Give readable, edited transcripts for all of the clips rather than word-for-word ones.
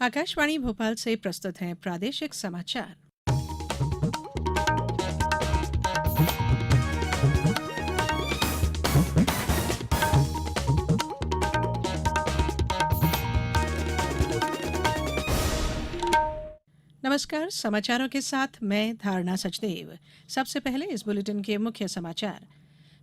आकाशवाणी भोपाल से प्रस्तुत हैं प्रादेशिक समाचार। नमस्कार, समाचारों के साथ मैं धारणा सचदेव। सबसे पहले इस बुलेटिन के मुख्य समाचार।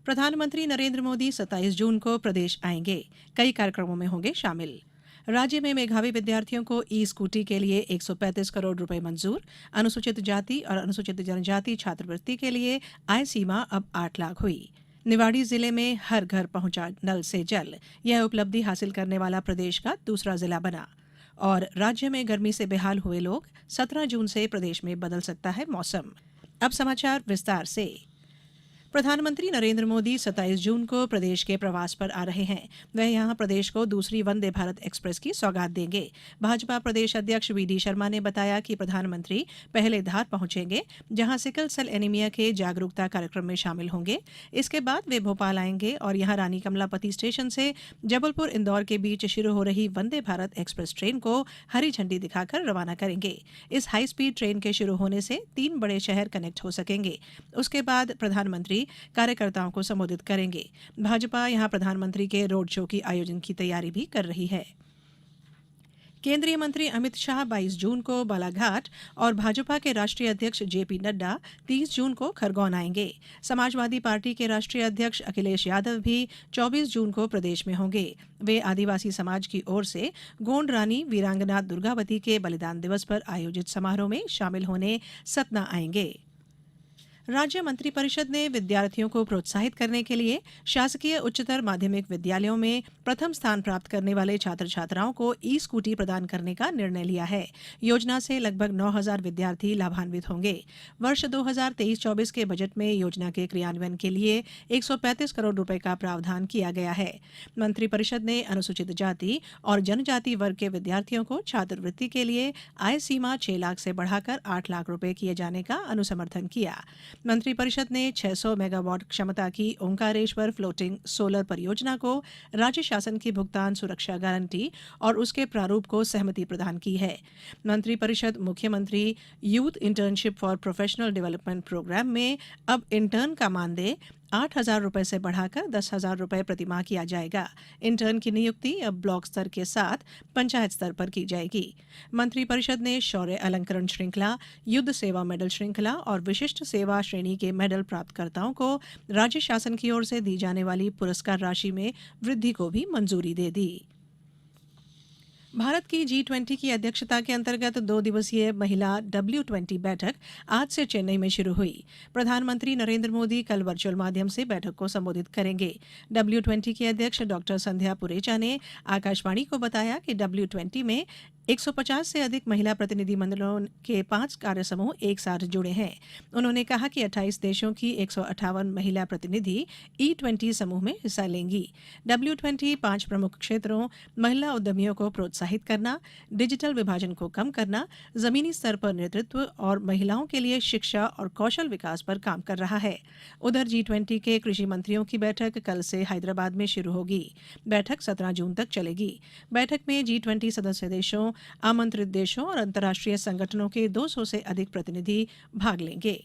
प्रधानमंत्री नरेंद्र मोदी 27 जून को प्रदेश आएंगे। कई कार्यक्रमों में होंगे शामिल। राज्य में मेधावी विद्यार्थियों को ई स्कूटी के लिए 135 करोड़ रुपए मंजूर। अनुसूचित जाति और अनुसूचित जनजाति छात्रवृत्ति के लिए आय सीमा अब 8 लाख हुई। निवाड़ी जिले में हर घर पहुंचा नल से जल। यह उपलब्धि हासिल करने वाला प्रदेश का दूसरा जिला बना। और राज्य में गर्मी से बेहाल हुए लोग, 17 जून से प्रदेश में बदल सकता है मौसम। अब समाचार विस्तार से। प्रधानमंत्री नरेंद्र मोदी 27 जून को प्रदेश के प्रवास पर आ रहे हैं। वह यहां प्रदेश को दूसरी वंदे भारत एक्सप्रेस की सौगात देंगे। भाजपा प्रदेश अध्यक्ष वीडी शर्मा ने बताया कि प्रधानमंत्री पहले धार पहुंचेंगे, जहां सिकल सेल एनीमिया के जागरूकता कार्यक्रम में शामिल होंगे। इसके बाद वे भोपाल आएंगे और यहां रानी कमलापति स्टेशन से जबलपुर इंदौर के बीच शुरू हो रही वंदे भारत एक्सप्रेस ट्रेन को हरी झंडी दिखाकर रवाना करेंगे। इस हाई स्पीड ट्रेन के शुरू होने से 3 बड़े शहर कनेक्ट हो सकेंगे। उसके बाद प्रधानमंत्री कार्यकर्ताओं को संबोधित करेंगे। भाजपा यहां प्रधानमंत्री के रोड शो की आयोजन की तैयारी भी कर रही है। केंद्रीय मंत्री अमित शाह 22 जून को बालाघाट और भाजपा के राष्ट्रीय अध्यक्ष जेपी नड्डा 30 जून को खरगोन आएंगे। समाजवादी पार्टी के राष्ट्रीय अध्यक्ष अखिलेश यादव भी 24 जून को प्रदेश में होंगे। वे आदिवासी समाज की ओर से गोंड रानी वीरांगना दुर्गावती के बलिदान दिवस पर आयोजित समारोह में शामिल होने सतना आएंगे। राज्य मंत्रिपरिषद ने विद्यार्थियों को प्रोत्साहित करने के लिए शासकीय उच्चतर माध्यमिक विद्यालयों में प्रथम स्थान प्राप्त करने वाले छात्र छात्राओं को ई स्कूटी प्रदान करने का निर्णय लिया है। योजना से लगभग 9,000 विद्यार्थी लाभान्वित होंगे। वर्ष 2023-24 के बजट में योजना के क्रियान्वयन के लिए 135 करोड़ रुपए का प्रावधान किया गया है। मंत्रिपरिषद ने अनुसूचित जाति और जनजाति वर्ग के विद्यार्थियों को छात्रवृत्ति के लिए आय सीमा 6 लाख से बढ़ाकर 8 लाख रुपए किए जाने का अनुसमर्थन किया। मंत्रिपरिषद ने 600 मेगावाट क्षमता की ओंकारेश्वर फ्लोटिंग सोलर परियोजना को राज्य शासन की भुगतान सुरक्षा गारंटी और उसके प्रारूप को सहमति प्रदान की है। मंत्रिपरिषद मुख्यमंत्री youth internship for professional development programme में अब इंटर्न का मानदेय 8,000 रुपए से बढ़ाकर 10,000 रुपए प्रतिमाह किया जाएगा। इंटर्न की नियुक्ति अब ब्लॉक स्तर के साथ पंचायत स्तर पर की जाएगी। मंत्रिपरिषद ने शौर्य अलंकरण श्रृंखला, युद्ध सेवा मेडल श्रृंखला और विशिष्ट सेवा श्रेणी के मेडल प्राप्तकर्ताओं को राज्य शासन की ओर से दी जाने वाली पुरस्कार राशि में वृद्धि को भी मंजूरी दे दी। भारत की G20 की अध्यक्षता के अंतर्गत 2 दिवसीय महिला W20 बैठक आज से चेन्नई में शुरू हुई। प्रधानमंत्री नरेंद्र मोदी कल वर्चुअल माध्यम से बैठक को संबोधित करेंगे। W20 की अध्यक्ष डॉक्टर संध्या पुरेचा ने आकाशवाणी को बताया कि W20 में 150 से अधिक महिला प्रतिनिधि मंडलों के 5 कार्य समूह एक साथ जुड़े हैं। उन्होंने कहा कि 28 देशों की 158 महिला प्रतिनिधि E20 समूह में हिस्सा लेंगी। W20 5 प्रमुख क्षेत्रों महिला उद्यमियों को प्रोत्साहित करना, डिजिटल विभाजन को कम करना, जमीनी स्तर पर नेतृत्व और महिलाओं के लिए शिक्षा और कौशल विकास पर काम कर रहा है। उधर G20 के कृषि मंत्रियों की बैठक कल से हैदराबाद में शुरू होगी। बैठक 17 जून तक चलेगी। बैठक में G20 सदस्य देशों, आमंत्रित देशों और अंतर्राष्ट्रीय संगठनों के 200 से अधिक प्रतिनिधि भाग लेंगे।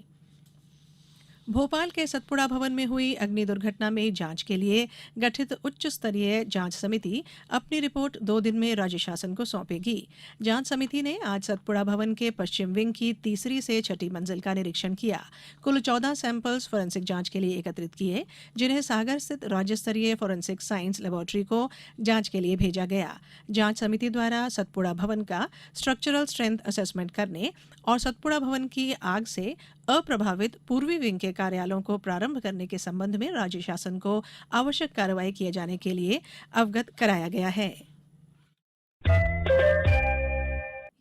भोपाल के सतपुड़ा भवन में हुई अग्नि दुर्घटना में जांच के लिए गठित उच्च स्तरीय जांच समिति अपनी रिपोर्ट 2 दिन में राज्य शासन को सौंपेगी। जांच समिति ने आज सतपुड़ा भवन के पश्चिम विंग की 3री से 6ठी मंजिल का निरीक्षण किया। कुल 14 सैंपल्स फोरेंसिक जांच के लिए एकत्रित किए, जिन्हें सागर स्थित राज्य स्तरीय फोरेंसिक साइंस लेबोरेटरी को जांच के लिए भेजा गया। जांच समिति द्वारा सतपुड़ा भवन का स्ट्रक्चरल स्ट्रेंथ असेसमेंट करने और सतपुड़ा भवन की आग से अप्रभावित पूर्वी विंग के कार्यालयों को प्रारंभ करने के संबंध में राज्य शासन को आवश्यक कार्रवाई किए जाने के लिए अवगत कराया गया है।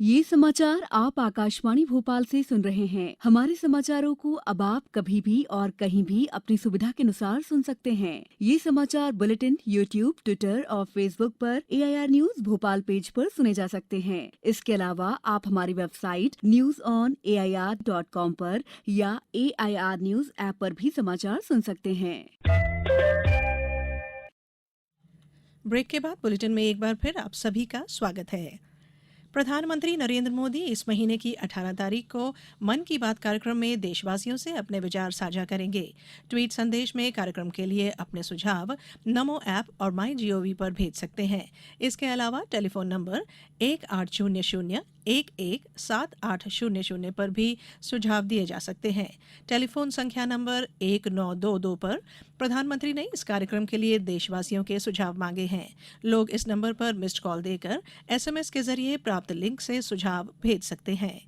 ये समाचार आप आकाशवाणी भोपाल से सुन रहे हैं। हमारे समाचारों को अब आप कभी भी और कहीं भी अपनी सुविधा के अनुसार सुन सकते हैं। ये समाचार बुलेटिन यूट्यूब, ट्विटर और फेसबुक पर AIR न्यूज भोपाल पेज पर सुने जा सकते हैं। इसके अलावा आप हमारी वेबसाइट newsonair.com पर या AIR न्यूज ऐप पर भी समाचार सुन सकते हैं। ब्रेक के बाद बुलेटिन में एक बार फिर आप सभी का स्वागत है। प्रधानमंत्री नरेंद्र मोदी इस महीने की 18 तारीख को मन की बात कार्यक्रम में देशवासियों से अपने विचार साझा करेंगे। ट्वीट संदेश में कार्यक्रम के लिए अपने सुझाव नमो ऐप और माई जीओवी पर भेज सकते हैं। इसके अलावा टेलीफोन नंबर 1800-117800 पर भी सुझाव दिए जा सकते हैं। टेलीफोन संख्या नंबर 1922 पर प्रधानमंत्री ने इस कार्यक्रम के लिए देशवासियों के सुझाव मांगे हैं। लोग इस नंबर पर मिस्ड कॉल देकर एसएमएस के जरिए प्राप्त लिंक से सुझाव भेज सकते हैं।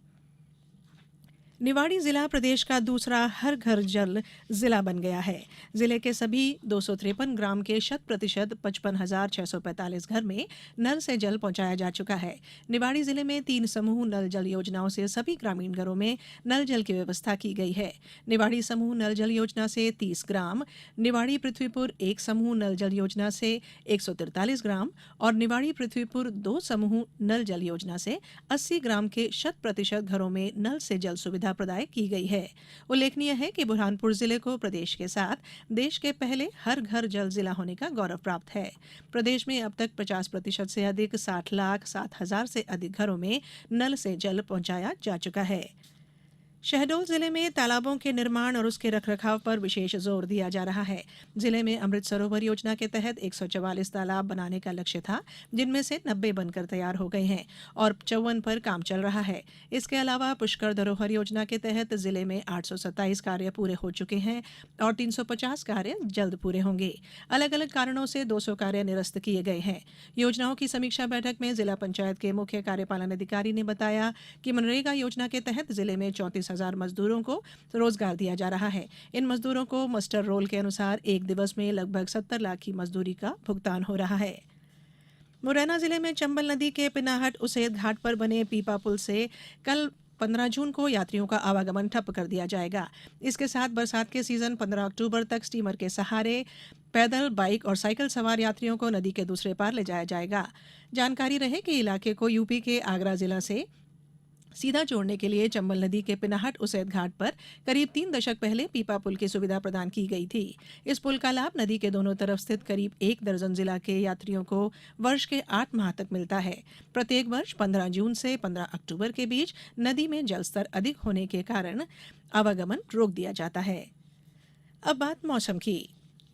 निवाड़ी जिला प्रदेश का दूसरा हर घर जल जिला बन गया है। जिले के सभी 253 ग्राम के 100% 55,645 घर में नल से जल पहुंचाया जा चुका है। निवाड़ी जिले में 3 समूह नल जल योजनाओं से सभी ग्रामीण घरों में नल जल की व्यवस्था की गई है। निवाड़ी समूह नल जल योजना से 30 ग्राम, निवाड़ी पृथ्वीपुर 1 समूह नल जल योजना से 143 ग्राम और निवाड़ी पृथ्वीपुर 2 समूह नल जल योजना से 80 ग्राम के 100% घरों में नल से जल सुविधा प्रदाय की गई है। उल्लेखनीय है कि बुरहानपुर जिले को प्रदेश के साथ देश के पहले हर घर जल जिला होने का गौरव प्राप्त है। प्रदेश में अब तक 50% से अधिक 60,07,000 से अधिक घरों में नल से जल पहुंचाया जा चुका है। शहडोल जिले में तालाबों के निर्माण और उसके रखरखाव पर विशेष जोर दिया जा रहा है। जिले में अमृत सरोवर योजना के तहत 144 तालाब बनाने का लक्ष्य था, जिनमें से 90 बनकर तैयार हो गए हैं और 54 पर काम चल रहा है। इसके अलावा पुष्कर धरोहर योजना के तहत जिले में 827 कार्य पूरे हो चुके हैं और 350 कार्य जल्द पूरे होंगे। अलग अलग कारणों से 200 कार्य निरस्त किए गए हैं। योजनाओं की समीक्षा बैठक में जिला पंचायत के मुख्य कार्यपालन अधिकारी ने बताया कि मनरेगा योजना के तहत जिले में 34,000 मजदूरों को रोजगार दिया जा रहा है। इन मजदूरों को मस्टर रोल के अनुसार एक दिवस में लगभग 70 लाख की मजदूरी का भुगतान हो रहा है। मुरैना जिले में चंबल नदी के पिनाहट उसेद घाट पर बने पीपा पुल से कल 15 जून को यात्रियों का आवागमन ठप कर दिया जाएगा। इसके साथ बरसात के सीजन 15 अक्टूबर तक स्टीमर के सहारे पैदल, बाइक और साइकिल सवार यात्रियों को नदी के दूसरे पार ले जाया जाएगा। जानकारी रहे कि इलाके को यूपी के आगरा जिला से सीधा जोड़ने के लिए चंबल नदी के पिनाहट उसेद घाट पर करीब 3 दशक पहले पीपा पुल की सुविधा प्रदान की गई थी। इस पुल का लाभ नदी के दोनों तरफ स्थित करीब 1 दर्जन जिला के यात्रियों को वर्ष के 8 माह तक मिलता है। प्रत्येक वर्ष 15 जून से 15 अक्टूबर के बीच नदी में जलस्तर अधिक होने के कारण आवागमन रोक दिया जाता है। अब बात मौसम की।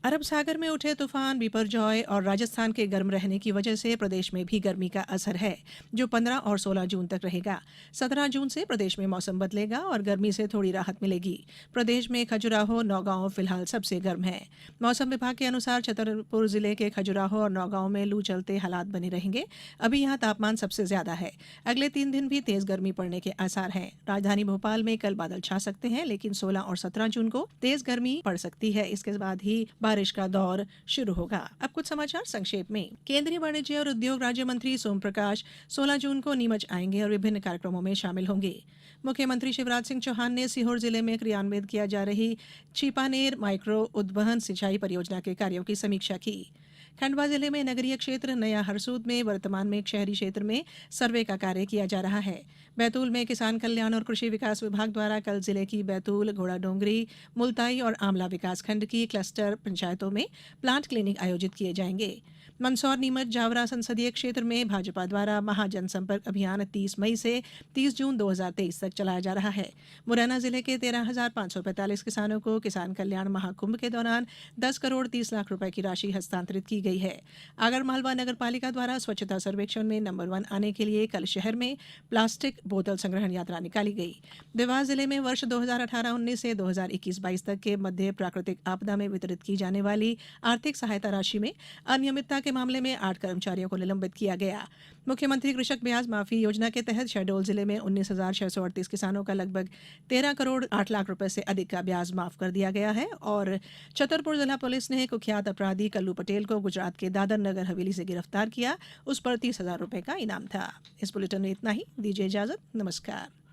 अरब सागर में उठे तूफान बिपरजॉय और राजस्थान के गर्म रहने की वजह से प्रदेश में भी गर्मी का असर है, जो 15 और 16 जून तक रहेगा। 17 जून से प्रदेश में मौसम बदलेगा और गर्मी से थोड़ी राहत मिलेगी। प्रदेश में खजुराहो, नौगांव फिलहाल सबसे गर्म है। मौसम विभाग के अनुसार छतरपुर जिले के खजुराहो और नौगांव में लू चलते हालात बने रहेंगे। अभी यहाँ तापमान सबसे ज्यादा है। अगले 3 दिन भी तेज गर्मी पड़ने के आसार हैं। राजधानी भोपाल में कल बादल छा सकते हैं, लेकिन 16 और 17 जून को तेज गर्मी पड़ सकती है। इसके बाद ही बारिश का दौर शुरू होगा। अब कुछ समाचार संक्षेप में। केंद्रीय वाणिज्य और उद्योग राज्य मंत्री सोम प्रकाश 16 जून को नीमच आएंगे और विभिन्न कार्यक्रमों में शामिल होंगे। मुख्यमंत्री शिवराज सिंह चौहान ने सीहोर जिले में क्रियान्वित किया जा रही छिपानेर माइक्रो उद्वहन सिंचाई परियोजना के कार्यों की समीक्षा की। खंडवा जिले में नगरीय क्षेत्र नया हरसूद में वर्तमान में एक शहरी क्षेत्र में सर्वे का कार्य किया जा रहा है। बैतूल में किसान कल्याण और कृषि विकास विभाग द्वारा कल जिले की बैतूल, घोड़ाडोंगरी, मुल्ताई और आमला विकासखंड की क्लस्टर पंचायतों में प्लांट क्लिनिक आयोजित किए जाएंगे। मंदसौर, नीमच, जावरा संसदीय क्षेत्र में भाजपा द्वारा महाजनसंपर्क अभियान 30 मई से 30 जून 2023 तक चलाया जा रहा है। मुरैना जिले के 13,545 किसानों को किसान कल्याण महाकुंभ के दौरान 10 करोड़ 30 लाख रुपए की राशि हस्तांतरित की गई है। आगरमालवा नगर पालिका द्वारा स्वच्छता सर्वेक्षण में नंबर 1 आने के लिए कल शहर में प्लास्टिक बोतल संग्रहण यात्रा निकाली गई। देवास जिले में वर्ष 2018-19 से 2021-22 तक के मध्य प्राकृतिक आपदा में वितरित की जाने वाली आर्थिक सहायता राशि में अनियमितता के मामले में 8 कर्मचारियों को निलंबित किया गया। मुख्यमंत्री कृषक ब्याज माफी योजना के तहत शहडोल जिले में 19,638 किसानों का लगभग 13 करोड़ 8 लाख रुपए से अधिक का ब्याज माफ कर दिया गया है। और छतरपुर जिला पुलिस ने कुख्यात अपराधी कल्लू पटेल को गुजरात के दादर नगर हवेली से गिरफ्तार किया। उस पर 30,000 रुपए का इनाम था। इस बुलेटिन में इतना ही। दीजिए इजाजत। नमस्कार।